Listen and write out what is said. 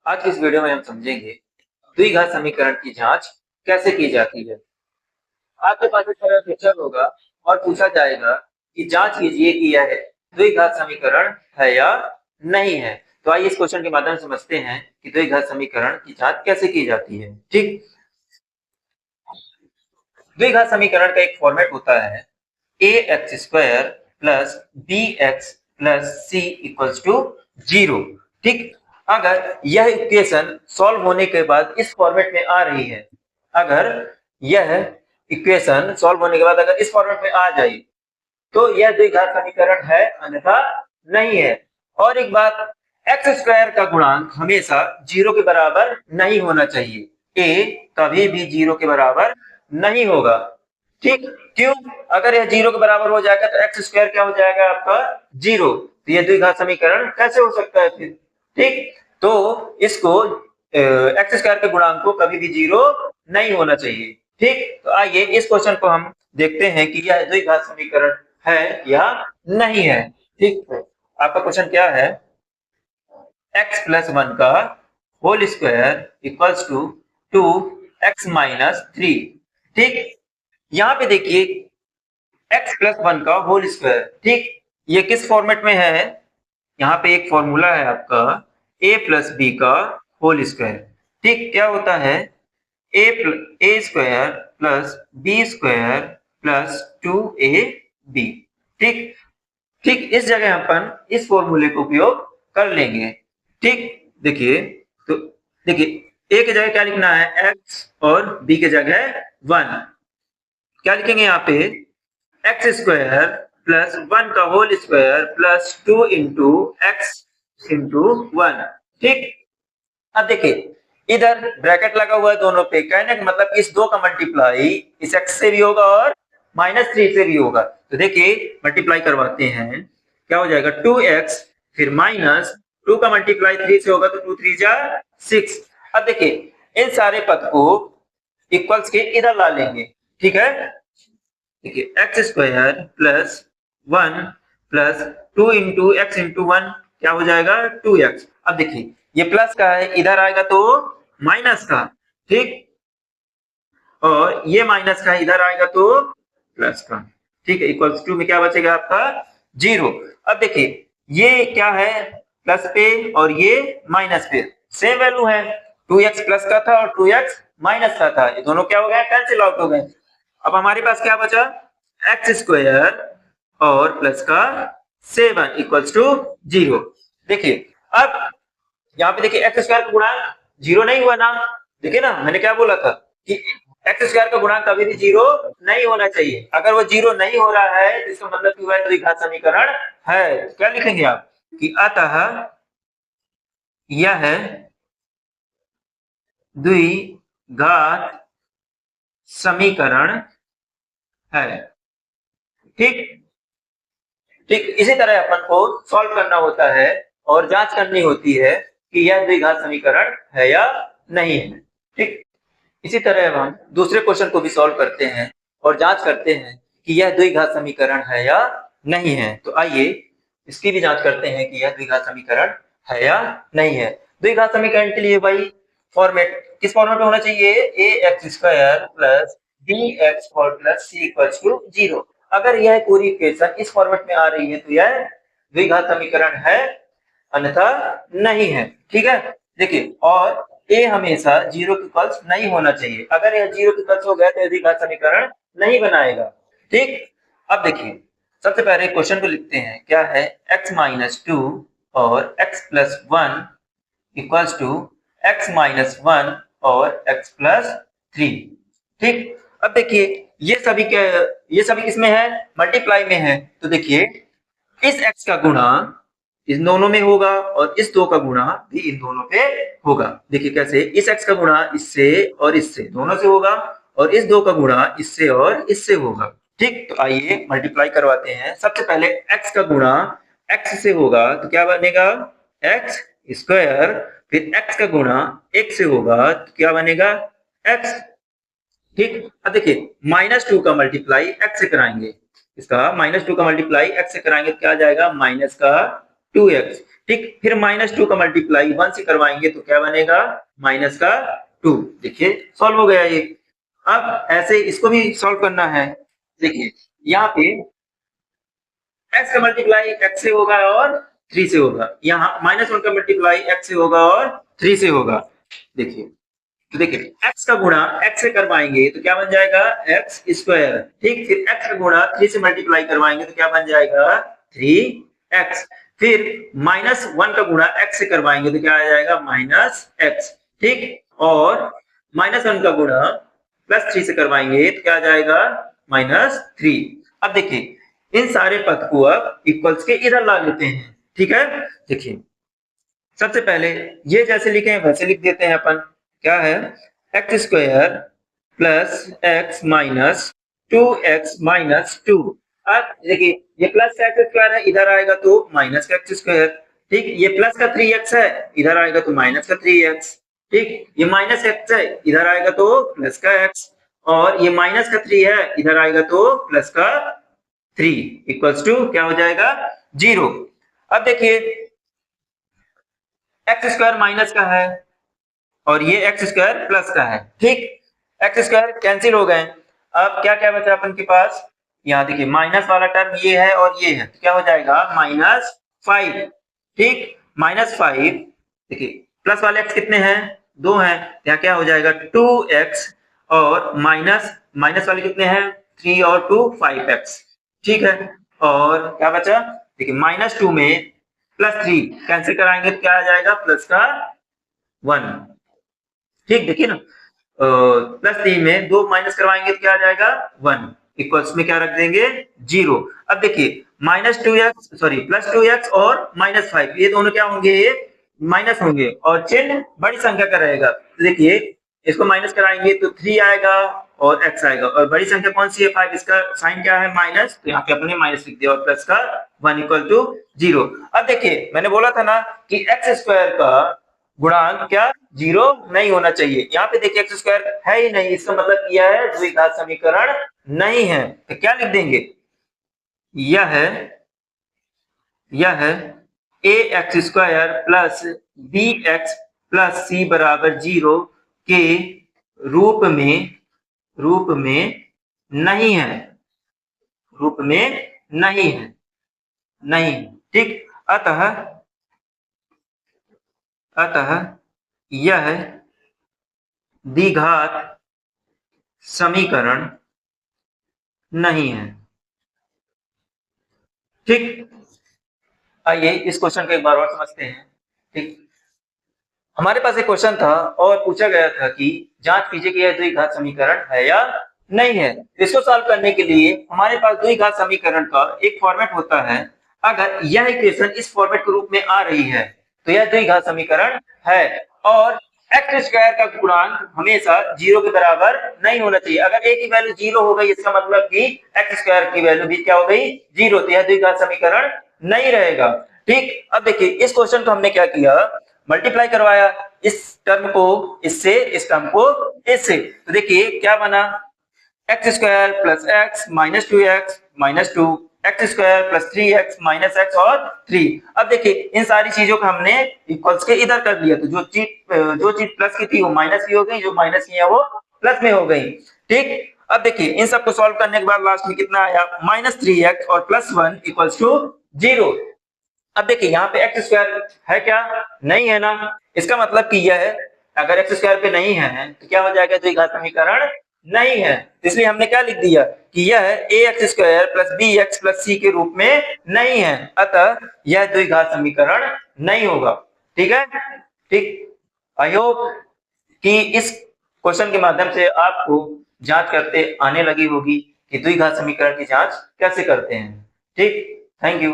आज की इस वीडियो में हम समझेंगे द्विघात समीकरण की जांच कैसे की जाती है। आपके पास इस तरह पिक्चर होगा और पूछा जाएगा कि जांच कीजिए कि यह द्विघात समीकरण है या नहीं है। तो आइए इस क्वेश्चन के माध्यम से समझते हैं कि द्विघात समीकरण की जांच कैसे की जाती है। ठीक, द्विघात समीकरण का एक फॉर्मेट होता है A X square plus B X plus C equals to 0। ठीक, अगर यह इक्वेशन सॉल्व होने के बाद इस फॉर्मेट में आ रही है, अगर यह इक्वेशन सॉल्व होने के बाद अगर इस फॉर्मेट में आ जाए तो यह द्विघात समीकरण है, अन्यथा नहीं है। और एक बात, एक्स स्क्वायर का गुणांक हमेशा 0 के बराबर नहीं होना चाहिए। ए कभी भी 0 के बराबर नहीं होगा। ठीक, क्यों? अगर यह 0 के बराबर हो जाएगा तो एक्स स्क्वायर क्या हो जाएगा आपका 0। तो यह द्विघात समीकरण कैसे हो सकता है फिर? ठीक, तो इसको एक्स स्क्वायर के गुणांक को कभी भी 0 नहीं होना चाहिए। ठीक, तो आइए इस क्वेश्चन को हम देखते हैं कि यह द्विघात समीकरण है या नहीं है। ठीक, आपका क्वेश्चन क्या है? x प्लस 1 का whole square equals to 2x minus 3। ठीक, यहाँ पे देखिए x प्लस 1 का होल स्क्वायर। ठीक, ये किस फॉर्मेट में है? यहाँ पे एक फॉर्मूला है आपका a प्लस बी का होल स्क्वायर। ठीक, क्या होता है? A square plus B square plus 2ab। ठीक, ठीक इस जगह अपन इस फॉर्मूले का उपयोग कर लेंगे। ठीक, देखिए, तो देखिए ए की जगह क्या लिखना है? एक्स, और बी की जगह 1। क्या लिखेंगे यहाँ पे? एक्स स्क्वायर प्लस 1 का whole square plus 2 into x into 1। ठीक, अब देखिए इधर ब्रैकेट लगा हुआ है दोनों पे, कहने का मतलब इस दो का मल्टीप्लाई इस x से भी होगा और -3 से भी होगा। तो देखिए मल्टीप्लाई करवाते हैं, क्या हो जाएगा? 2x, फिर माइनस 2 का मल्टीप्लाई 3 से होगा तो 2 3 जा 6। अब देखिए इन सारे पद को इक्वल्स के इधर ला लेंगे। ठीक है, देखिए x square plus 1 plus 2 into x into 1 क्या हो जाएगा? 2x। अब देखिए ये प्लस का है, इधर आएगा तो माइनस का। ठीक, और ये माइनस का इधर आएगा तो प्लस का। ठीक है, इक्वल्स टू में क्या बचेगा आपका? 0। अब देखिए ये क्या है? प्लस पे और ये माइनस पे सेम वैल्यू है। 2x प्लस का था और 2x माइनस का था, ये दोनों क्या हो गए? कैंसिल आउट हो गए। अब हमारे पास क्या बचा? एक्स स्क्वायर और प्लस का 7 इक्वल्स टू 0। देखिए अब यहाँ पे देखिए एक्स स्क्वायर का गुणांक 0 नहीं हुआ ना। देखिए ना, मैंने क्या बोला था कि एक्स स्क्वायर का गुणांक कभी भी 0 नहीं होना चाहिए। अगर वो 0 नहीं हो रहा है तो इसका मतलब कि वह द्विघात समीकरण है। क्या लिखेंगे आप? कि अतः यह द्विघात समीकरण है। ठीक, ठीक इसी तरह अपन को सॉल्व करना होता है और जांच करनी होती है कि यह द्विघात समीकरण है या नहीं है। ठीक, इसी तरह हम दूसरे क्वेश्चन को भी सॉल्व करते हैं और जांच करते हैं कि यह द्विघात समीकरण है या नहीं है। तो आइए इसकी भी जांच करते हैं कि यह द्विघात समीकरण है या नहीं है। द्विघात समीकरण के लिए भाई फॉर्मेट किस फॉर्मेट में होना चाहिए? A X square plus B X और प्लस सी इक्वल्स टू 0। अगर यह पूरी इक्वेशन इस फॉर्मेट में आ रही है तो यह द्विघात समीकरण है, अन्यथा नहीं है। ठीक है, देखिए और ए हमेशा 0 के इक्वल्स नहीं होना चाहिए। अगर यह 0 के इक्वल्स हो गया तो यह द्विघात समीकरण नहीं बनाएगा। ठीक, अब देखिए सबसे पहले क्वेश्चन को लिखते हैं। क्या है? x माइनस 2 और x plus 1 equals to x minus 1 और x प्लस 3। ठीक, अब देखिए ये सभी किसमें है? मल्टीप्लाई में है। तो देखिए इस x का गुणा इन दोनों में होगा और इस 2 का गुणा भी इन दोनों पे होगा। देखिए कैसे? इस x का गुणा इससे और इससे दोनों से होगा और इस 2 का गुणा इससे और इससे होगा। ठीक, तो आइए मल्टीप्लाई करवाते हैं। सबसे पहले x का गुणा x से होगा तो क्या बनेगा? x स्क्वायर, फिर x का गुणा 1 से होगा तो क्या बनेगा? x। ठीक, अब देखिए -2 का मल्टीप्लाई x से कराएंगे, इसका -2 का मल्टीप्लाई x से कराएंगे तो क्या आ जाएगा? माइनस का 2x, ठीक। फिर -2 का मल्टीप्लाई 1 से करवाएंगे तो क्या बनेगा, -2। देखिए सॉल्व हो गया ये। अब ऐसे इसको भी सॉल्व करना है। देखिए यहाँ पे x का मल्टीप्लाई x से होगा और 3 से होगा, यहाँ -1 का मल्टीप्लाई x से होगा और 3 से होगा। देखिए तो देखिए x का गुणा x से करवाएंगे तो क्या बन जाएगा, x स्क्वायर, ठीक। फिर x का गुणा 3 से मल्टीप्लाई करवाएंगे तो क्या बन जाएगा, 3x। फिर -1 का गुणा x से करवाएंगे तो क्या आ जाएगा, -x, ठीक। और -1 का गुणा +3 से करवाएंगे तो क्या आ जाएगा, -3। अब देखिए इन सारे पद को अब इक्वल्स के इधर ला लेते हैं, ठीक है। देखिए सबसे पहले ये जैसे लिखे हैं वैसे लिख देते हैं अपन। क्या है, x square plus x minus 2x-2। अब देखिए ये प्लस का एक्स स्क्वायर है, इधर आएगा तो माइनस का एक्स स्क्वायर, ठीक। ये प्लस का 3x है, इधर आएगा तो माइनस का 3x, ठीक। ये माइनस x है, इधर आएगा तो प्लस का x, और ये माइनस का 3 है, इधर आएगा तो प्लस का 3 इक्वल्स टू क्या हो जाएगा, 0। अब देखिए एक्स स्क्वायर माइनस का है और ये एक्स स्क्वायर प्लस का है, ठीक। एक्स स्क्वायर कैंसिल हो गए। अब क्या क्या बचा अपन के पास, यहाँ देखिए माइनस वाला टर्म ये है और ये है, तो क्या हो जाएगा, -5, ठीक। -5, देखिए प्लस वाले एक्स कितने हैं, 2 हैं, यहाँ क्या हो जाएगा 2x, और माइनस वाले कितने हैं, 3 और 2 5x, ठीक है। और क्या बचा, देखिए -2 में +3 कैंसिल कराएंगे तो क्या आ जाएगा, प्लस का 1, ठीक। देखिए ना +3 में 2 माइनस करवाएंगे तो क्या आ जाएगा, 1 इक्वल्स में क्या रख देंगे, 0। अब देखिए +2x और -5 ये दोनों क्या होंगे, माइनस होंगे और चिन्ह बड़ी संख्या का रहेगा। तो देखिए इसको माइनस कराएंगे तो 3 आएगा और x आएगा, और बड़ी संख्या कौन सी है, 5, इसका साइन क्या है, माइनस, तो यहाँ पे अपने माइनस लिख दिया और प्लस का 1 इक्वल टू 0। अब देखिए मैंने बोला था ना कि एक्स स्क्वायर का गुणांक क्या 0 नहीं होना चाहिए। यहाँ पे देखिए एक्स स्क्वायर है ही नहीं, इसका मतलब यह है द्विघात समीकरण नहीं है। तो क्या लिख देंगे, यह है A X square plus B X plus C बराबर 0 के रूप में नहीं है, नहीं, ठीक। अतः यह द्विघात समीकरण नहीं है, ठीक। आइए इस क्वेश्चन को एक बार और समझते हैं, ठीक। हमारे पास एक क्वेश्चन था और पूछा गया था कि जांच कीजिए कि यह द्विघात समीकरण है या नहीं है। इसको सॉल्व करने के लिए हमारे पास द्विघात समीकरण का एक फॉर्मेट होता है। अगर यह इक्वेशन इस फॉर्मेट के रूप में आ रही है तो यह द्विघात समीकरण है, और एक्स स्क्वायर का गुणांक हमेशा 0 के बराबर नहीं होना चाहिए। अगर a की वैल्यू 0 हो गई इसका मतलब कि एक्स स्क्वायर की वैल्यू भी क्या हो गई, 0, तो यह द्विघात समीकरण नहीं रहेगा, ठीक। अब देखिए इस क्वेश्चन को हमने क्या किया, मल्टीप्लाई करवाया इस टर्म को इससे, इस टर्म को इससे, तो देखिए क्या बना, x square plus x minus 2x minus 2, x square plus 3x minus x और 3। अब देखिए इन सारी चीजों को हमने इक्वल्स के इधर कर लिया, तो जो चीज प्लस की थी वो माइनस की हो गई, जो माइनस की है वो प्लस में हो गई, ठीक। अब देखिए इन सबको सॉल्व करने के बाद लास्ट में कितना आया, -3x और +1 इक्वल्स टू 0। अब देखिए यहाँ पे एक्स स्क्वायर है क्या, नहीं है ना, इसका मतलब कि यह है अगर एक्स स्क्वायर पे नहीं है तो क्या हो जाएगा, द्विघात समीकरण नहीं है। इसलिए हमने क्या लिख दिया कि यह A X square plus B X plus C के रूप में नहीं है, अतः यह द्विघात समीकरण नहीं होगा, ठीक है, ठीक। आई होप कि इस क्वेश्चन के माध्यम से आपको जांच करते आने लगी होगी कि द्विघात समीकरण की जांच कैसे करते हैं, ठीक। Thank you.